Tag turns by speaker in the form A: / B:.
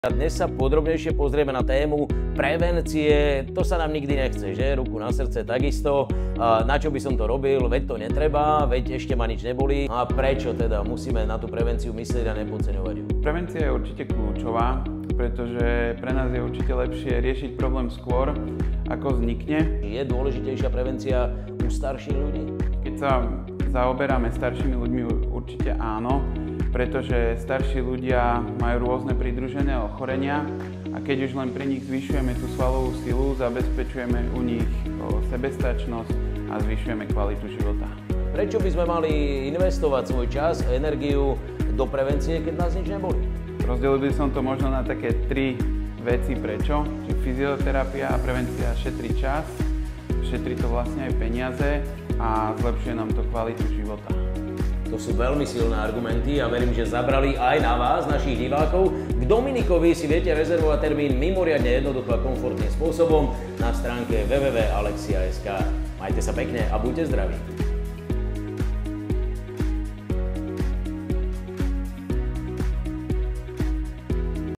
A: Dnes sa podrobnejšie pozrieme na tému prevencie. To sa nám nikdy nechce, že? Ruku na srdce takisto. Na čo by som to robil? Veď to netreba, veď ešte ma nič neboli. A prečo teda musíme na tú prevenciu myslieť a nepodceňovať ju?
B: Prevencia je určite kľúčová, pretože pre nás je určite lepšie riešiť problém skôr, ako vznikne.
A: Je dôležitejšia prevencia u starších ľudí?
B: Keď sa zaoberáme staršími ľuďmi, určite áno, pretože starší ľudia majú rôzne pridružené ochorenia a keď už len pri nich zvyšujeme tú svalovú silu, zabezpečujeme u nich sebestačnosť a zvyšujeme kvalitu života.
A: Prečo by sme mali investovať svoj čas a energiu do prevencie, keď nás nič neboli?
B: Rozdelil by som to možno na také tri veci prečo. Fyzioterapia a prevencia šetrí čas, šetrí to vlastne aj peniaze a zlepšuje nám to kvalitu života.
A: To sú veľmi silné argumenty a verím, že zabrali aj na vás, našich divákov. K Dominikovi si viete rezervovať termín mimoriadne jednoducho a komfortným spôsobom na stránke www.alexia.sk. Majte sa pekne a buďte zdraví.